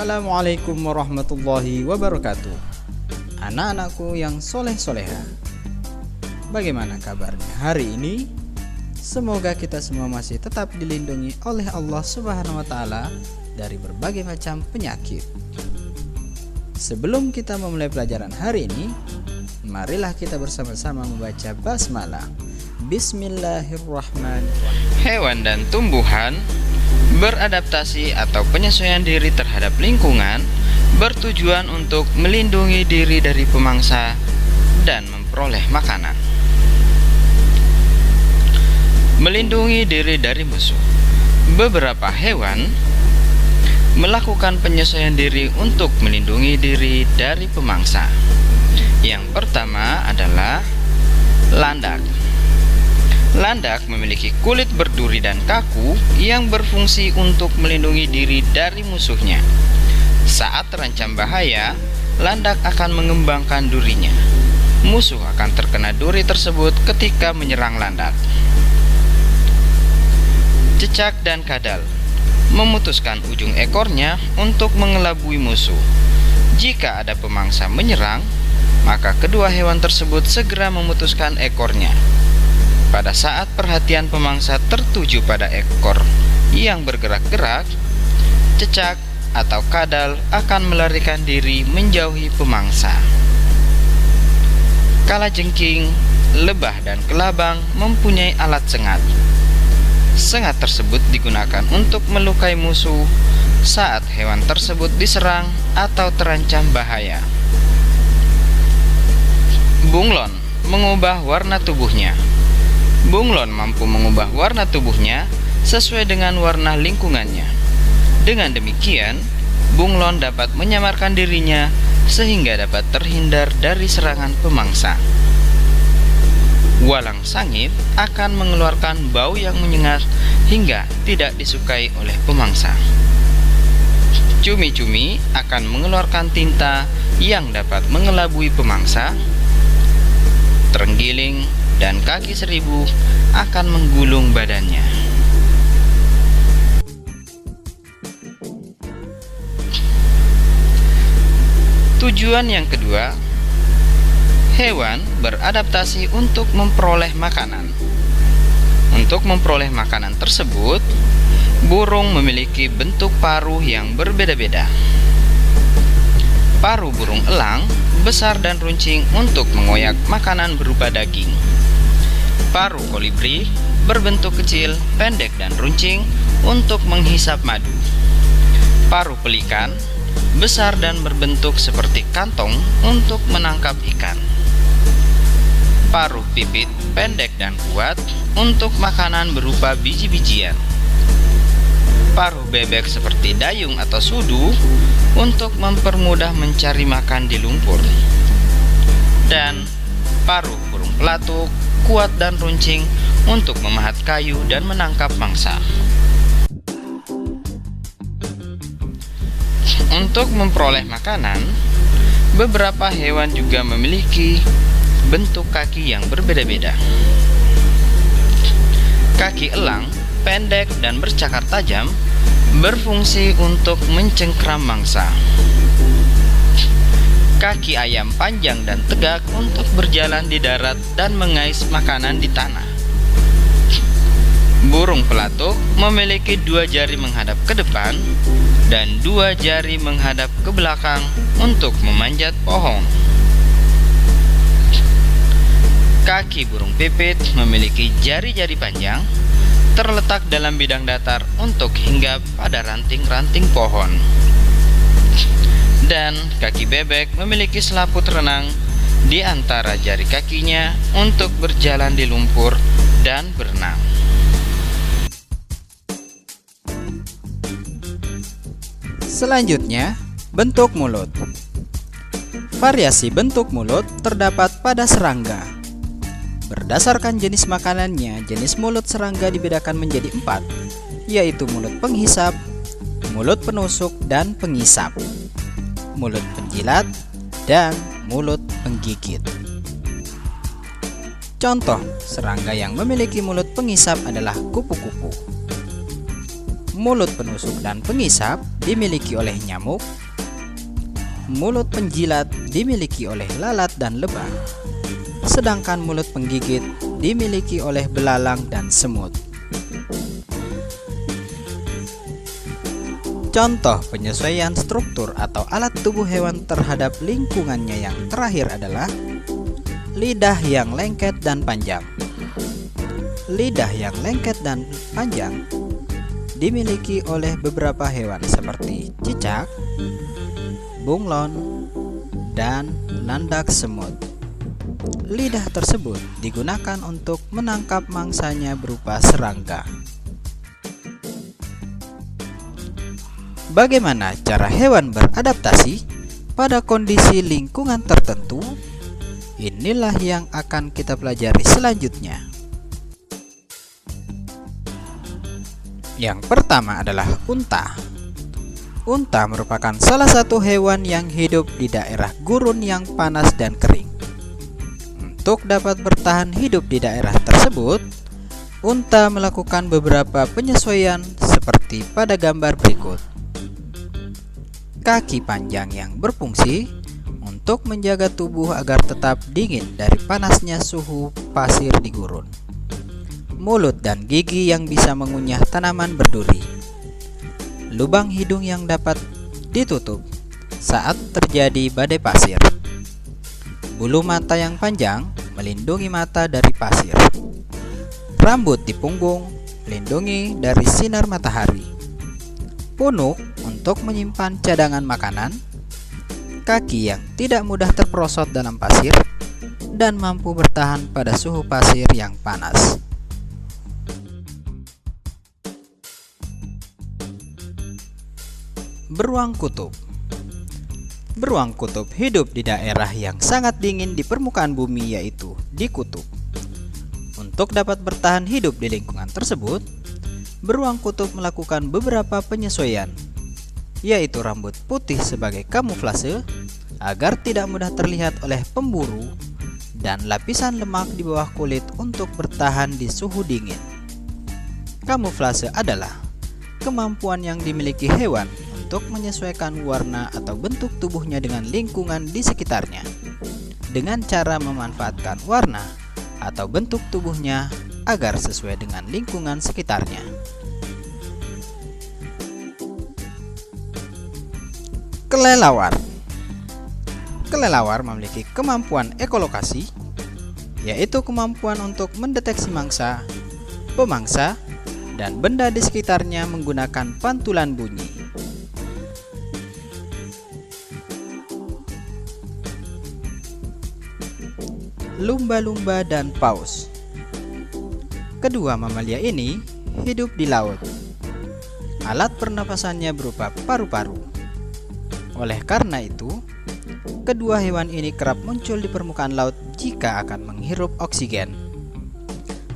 Assalamualaikum warahmatullahi wabarakatuh. Anak-anakku yang soleh-soleha, bagaimana kabarnya hari ini? Semoga kita semua masih tetap dilindungi oleh Allah Subhanahu wa Ta'ala dari berbagai macam penyakit. Sebelum kita memulai pelajaran hari ini, marilah kita bersama-sama membaca basmalah. Bismillahirrahmanirrahim. Hewan dan tumbuhan beradaptasi atau penyesuaian diri terhadap lingkungan bertujuan untuk melindungi diri dari pemangsa dan memperoleh makanan. Melindungi diri dari musuh. Beberapa hewan melakukan penyesuaian diri untuk melindungi diri dari pemangsa. Yang pertama adalah landak. Landak memiliki kulit berduri dan kaku yang berfungsi untuk melindungi diri dari musuhnya. Saat terancam bahaya, landak akan mengembangkan durinya. Musuh akan terkena duri tersebut ketika menyerang landak. Cecak dan kadal memutuskan ujung ekornya untuk mengelabui musuh. Jika ada pemangsa menyerang, maka kedua hewan tersebut segera memutuskan ekornya. Pada saat perhatian pemangsa tertuju pada ekor yang bergerak-gerak, cecak atau kadal akan melarikan diri menjauhi pemangsa. Kalajengking, lebah dan kelabang mempunyai alat sengat. Sengat tersebut digunakan untuk melukai musuh saat hewan tersebut diserang atau terancam bahaya. Bunglon mengubah warna tubuhnya. Bunglon mampu mengubah warna tubuhnya sesuai dengan warna lingkungannya. Dengan demikian, bunglon dapat menyamarkan dirinya sehingga dapat terhindar dari serangan pemangsa. Walang sangit akan mengeluarkan bau yang menyengat hingga tidak disukai oleh pemangsa. Cumi-cumi akan mengeluarkan tinta yang dapat mengelabui pemangsa. Terenggiling dan kaki seribu akan menggulung badannya. Tujuan yang kedua, hewan beradaptasi untuk memperoleh makanan. Untuk memperoleh makanan tersebut, burung memiliki bentuk paruh yang berbeda-beda. Paruh burung elang besar dan runcing untuk mengoyak makanan berupa daging. Paruh kolibri berbentuk kecil, pendek dan runcing untuk menghisap madu. Paruh pelikan besar dan berbentuk seperti kantong untuk menangkap ikan. Paruh pipit pendek dan kuat untuk makanan berupa biji-bijian. Paruh bebek seperti dayung atau sudu untuk mempermudah mencari makan di lumpur. Dan paruh burung pelatuk kuat dan runcing untuk memahat kayu dan menangkap mangsa. Untuk memperoleh makanan, beberapa hewan juga memiliki bentuk kaki yang berbeda-beda. Kaki elang pendek dan bercakar tajam berfungsi untuk mencengkram mangsa. Kaki ayam panjang dan tegak untuk berjalan di darat dan mengais makanan di tanah. Burung pelatuk memiliki 2 jari menghadap ke depan dan 2 jari menghadap ke belakang untuk memanjat pohon. Kaki burung pipit memiliki jari-jari panjang terletak dalam bidang datar untuk hinggap pada ranting-ranting pohon. Dan kaki bebek memiliki selaput renang di antara jari kakinya untuk berjalan di lumpur dan berenang. Selanjutnya, bentuk mulut. Variasi bentuk mulut terdapat pada serangga. Berdasarkan jenis makanannya, jenis mulut serangga dibedakan menjadi 4, yaitu mulut penghisap, mulut penusuk dan pengisap, mulut penjilat, dan mulut penggigit. Contoh serangga yang memiliki mulut pengisap adalah kupu-kupu. Mulut penusuk dan pengisap dimiliki oleh nyamuk. Mulut penjilat dimiliki oleh lalat dan lebah. Sedangkan mulut penggigit dimiliki oleh belalang dan semut. Contoh penyesuaian struktur atau alat tubuh hewan terhadap lingkungannya yang terakhir adalah lidah yang lengket dan panjang. Lidah yang lengket dan panjang dimiliki oleh beberapa hewan seperti cicak, bunglon, dan landak semut. Lidah tersebut digunakan untuk menangkap mangsanya berupa serangga. Bagaimana cara hewan beradaptasi pada kondisi lingkungan tertentu? Inilah yang akan kita pelajari selanjutnya. Yang pertama adalah unta. Unta merupakan salah satu hewan yang hidup di daerah gurun yang panas dan kering. Untuk dapat bertahan hidup di daerah tersebut, unta melakukan beberapa penyesuaian seperti pada gambar berikut. Kaki panjang yang berfungsi untuk menjaga tubuh agar tetap dingin dari panasnya suhu pasir di gurun. Mulut dan gigi yang bisa mengunyah tanaman berduri. Lubang hidung yang dapat ditutup saat terjadi badai pasir. Bulu mata yang panjang melindungi mata dari pasir. Rambut di punggung melindungi dari sinar matahari. Punuk untuk menyimpan cadangan makanan. Kaki yang tidak mudah terperosot dalam pasir dan mampu bertahan pada suhu pasir yang panas. Beruang kutub. Beruang kutub hidup di daerah yang sangat dingin di permukaan bumi, yaitu di kutub. Untuk dapat bertahan hidup di lingkungan tersebut, beruang kutub melakukan beberapa penyesuaian, yaitu rambut putih sebagai kamuflase agar tidak mudah terlihat oleh pemburu, dan lapisan lemak di bawah kulit untuk bertahan di suhu dingin. Kamuflase adalah kemampuan yang dimiliki hewan untuk menyesuaikan warna atau bentuk tubuhnya dengan lingkungan di sekitarnya, dengan cara memanfaatkan warna atau bentuk tubuhnya agar sesuai dengan lingkungan sekitarnya. Kelelawar. Kelelawar memiliki kemampuan ekolokasi, yaitu kemampuan untuk mendeteksi mangsa, pemangsa, dan benda di sekitarnya menggunakan pantulan bunyi. Lumba-lumba dan paus. Kedua mamalia ini hidup di laut. Alat pernapasannya berupa paru-paru. Oleh karena itu, kedua hewan ini kerap muncul di permukaan laut jika akan menghirup oksigen.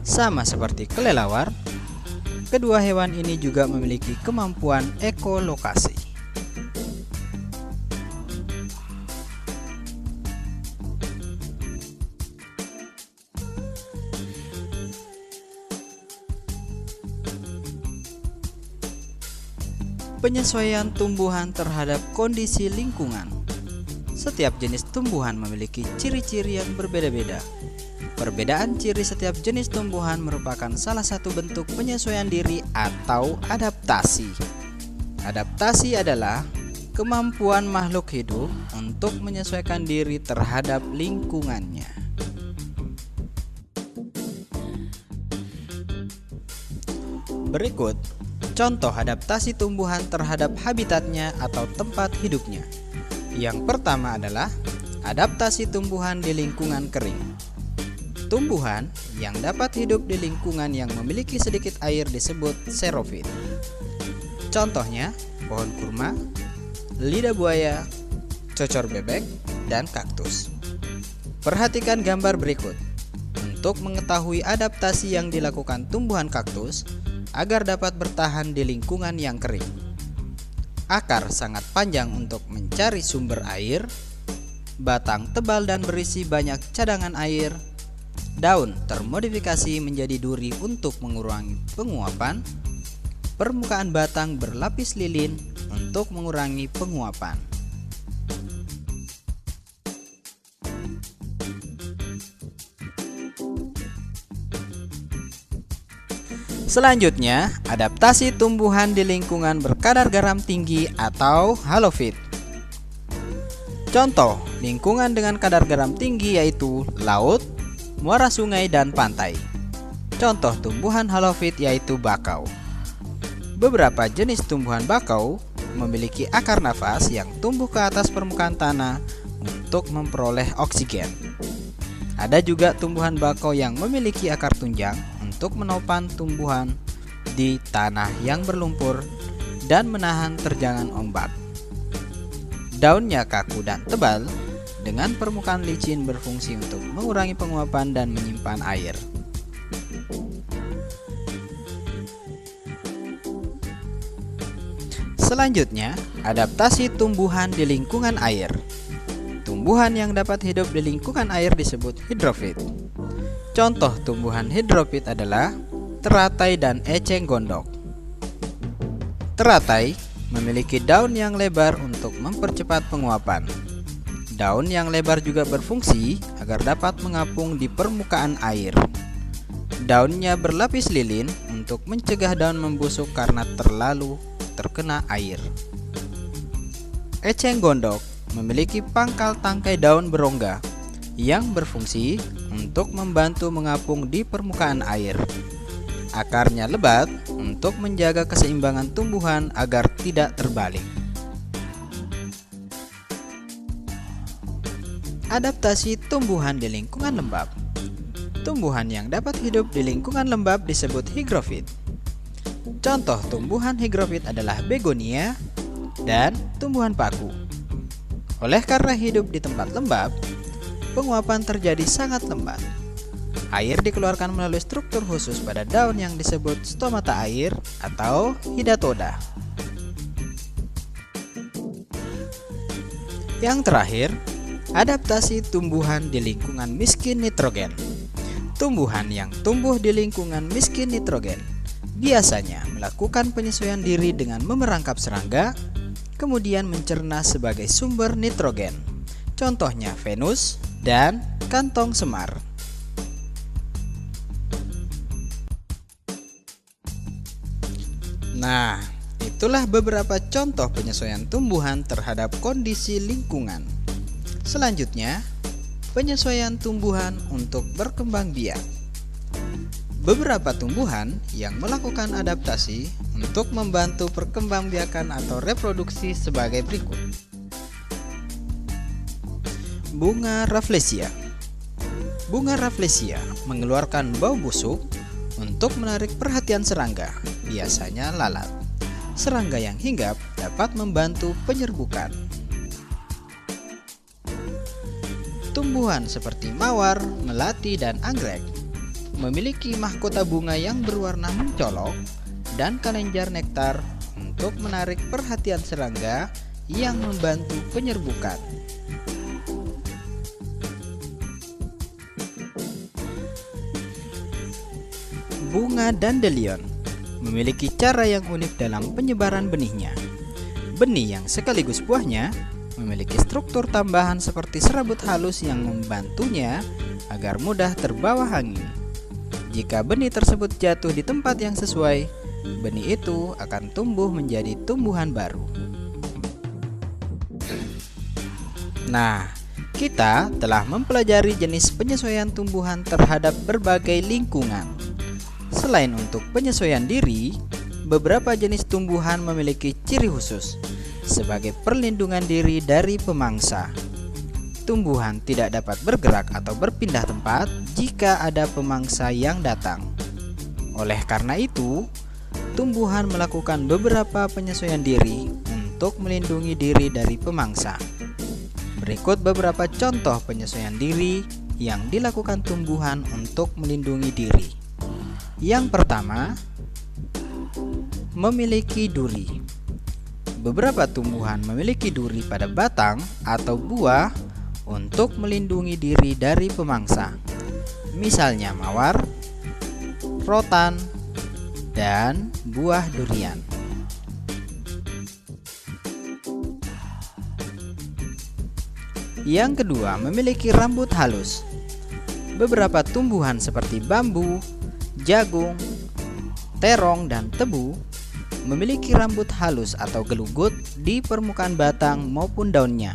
Sama seperti kelelawar, kedua hewan ini juga memiliki kemampuan ekolokasi. Penyesuaian tumbuhan terhadap kondisi lingkungan. Setiap jenis tumbuhan memiliki ciri-ciri yang berbeda-beda. Perbedaan ciri setiap jenis tumbuhan merupakan salah satu bentuk penyesuaian diri atau adaptasi. Adaptasi adalah kemampuan makhluk hidup untuk menyesuaikan diri terhadap lingkungannya. Berikut contoh adaptasi tumbuhan terhadap habitatnya atau tempat hidupnya. Yang pertama adalah adaptasi tumbuhan di lingkungan kering. Tumbuhan yang dapat hidup di lingkungan yang memiliki sedikit air disebut xerofit. Contohnya pohon kurma, lidah buaya, cocor bebek, dan kaktus. Perhatikan gambar berikut untuk mengetahui adaptasi yang dilakukan tumbuhan kaktus agar dapat bertahan di lingkungan yang kering. Akar sangat panjang untuk mencari sumber air, batang tebal dan berisi banyak cadangan air, daun termodifikasi menjadi duri untuk mengurangi penguapan, permukaan batang berlapis lilin untuk mengurangi penguapan. Selanjutnya, adaptasi tumbuhan di lingkungan berkadar garam tinggi atau halofit. Contoh, lingkungan dengan kadar garam tinggi yaitu laut, muara sungai, dan pantai. Contoh tumbuhan halofit yaitu bakau. Beberapa jenis tumbuhan bakau memiliki akar nafas yang tumbuh ke atas permukaan tanah untuk memperoleh oksigen. Ada juga tumbuhan bakau yang memiliki akar tunjang untuk menopang tumbuhan di tanah yang berlumpur dan menahan terjangan ombak. Daunnya kaku dan tebal dengan permukaan licin berfungsi untuk mengurangi penguapan dan menyimpan air. Selanjutnya, adaptasi tumbuhan di lingkungan air. Tumbuhan yang dapat hidup di lingkungan air disebut hidrofit. Contoh tumbuhan hidrofit adalah teratai dan eceng gondok. Teratai memiliki daun yang lebar untuk mempercepat penguapan. Daun yang lebar juga berfungsi agar dapat mengapung di permukaan air. Daunnya berlapis lilin untuk mencegah daun membusuk karena terlalu terkena air. Eceng gondok memiliki pangkal tangkai daun berongga yang berfungsi untuk membantu mengapung di permukaan air. Akarnya lebat untuk menjaga keseimbangan tumbuhan agar tidak terbalik. Adaptasi tumbuhan di lingkungan lembab. Tumbuhan yang dapat hidup di lingkungan lembab disebut higrofit. Contoh tumbuhan higrofit adalah begonia dan tumbuhan paku. Oleh karena hidup di tempat lembab, penguapan terjadi sangat lambat. Air dikeluarkan melalui struktur khusus pada daun yang disebut stomata air atau hidatoda. Yang terakhir, adaptasi tumbuhan di lingkungan miskin nitrogen. Tumbuhan yang tumbuh di lingkungan miskin nitrogen biasanya melakukan penyesuaian diri dengan memerangkap serangga, kemudian mencerna sebagai sumber nitrogen. Contohnya Venus dan kantong semar. Nah, itulah beberapa contoh penyesuaian tumbuhan terhadap kondisi lingkungan. Selanjutnya, penyesuaian tumbuhan untuk berkembang biak. Beberapa tumbuhan yang melakukan adaptasi untuk membantu perkembangbiakan atau reproduksi sebagai berikut. Bunga Rafflesia. Bunga Rafflesia mengeluarkan bau busuk untuk menarik perhatian serangga, biasanya lalat. Serangga yang hinggap dapat membantu penyerbukan. Tumbuhan seperti mawar, melati, dan anggrek memiliki mahkota bunga yang berwarna mencolok dan kelenjar nektar untuk menarik perhatian serangga yang membantu penyerbukan. Bunga dandelion memiliki cara yang unik dalam penyebaran benihnya. Benih yang sekaligus buahnya memiliki struktur tambahan seperti serabut halus yang membantunya agar mudah terbawa angin. Jika benih tersebut jatuh di tempat yang sesuai, benih itu akan tumbuh menjadi tumbuhan baru. Nah, kita telah mempelajari jenis penyesuaian tumbuhan terhadap berbagai lingkungan. Selain untuk penyesuaian diri, beberapa jenis tumbuhan memiliki ciri khusus sebagai perlindungan diri dari pemangsa. Tumbuhan tidak dapat bergerak atau berpindah tempat jika ada pemangsa yang datang. Oleh karena itu, tumbuhan melakukan beberapa penyesuaian diri untuk melindungi diri dari pemangsa. Berikut beberapa contoh penyesuaian diri yang dilakukan tumbuhan untuk melindungi diri. Yang pertama, memiliki duri. Beberapa tumbuhan memiliki duri pada batang atau buah untuk melindungi diri dari pemangsa. Misalnya mawar, rotan, dan buah durian. Yang kedua, memiliki rambut halus. Beberapa tumbuhan seperti bambu, jagung, terong, dan tebu memiliki rambut halus atau gelugut di permukaan batang maupun daunnya.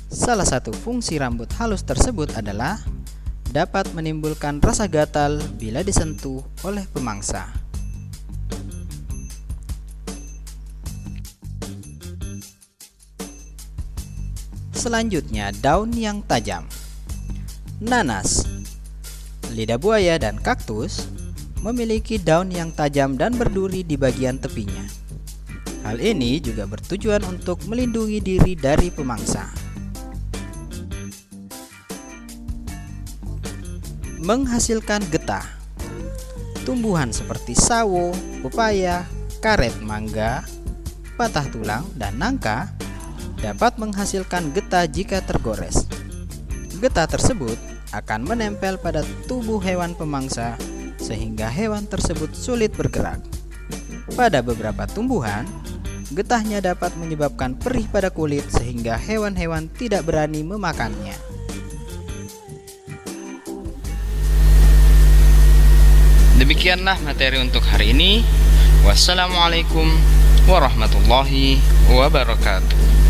Salah satu fungsi rambut halus tersebut adalah dapat menimbulkan rasa gatal bila disentuh oleh pemangsa. Selanjutnya, daun yang tajam. Nanas, lidah buaya, dan kaktus memiliki daun yang tajam dan berduri di bagian tepinya. Hal ini juga bertujuan untuk melindungi diri dari pemangsa. Menghasilkan getah. Tumbuhan seperti sawo, pepaya, karet mangga, patah tulang, dan nangka dapat menghasilkan getah jika tergores. Getah tersebut akan menempel pada tubuh hewan pemangsa sehingga hewan tersebut sulit bergerak. Pada beberapa tumbuhan, getahnya dapat menyebabkan perih pada kulit sehingga hewan-hewan tidak berani memakannya. Demikianlah materi untuk hari ini. Wassalamualaikum warahmatullahi wabarakatuh.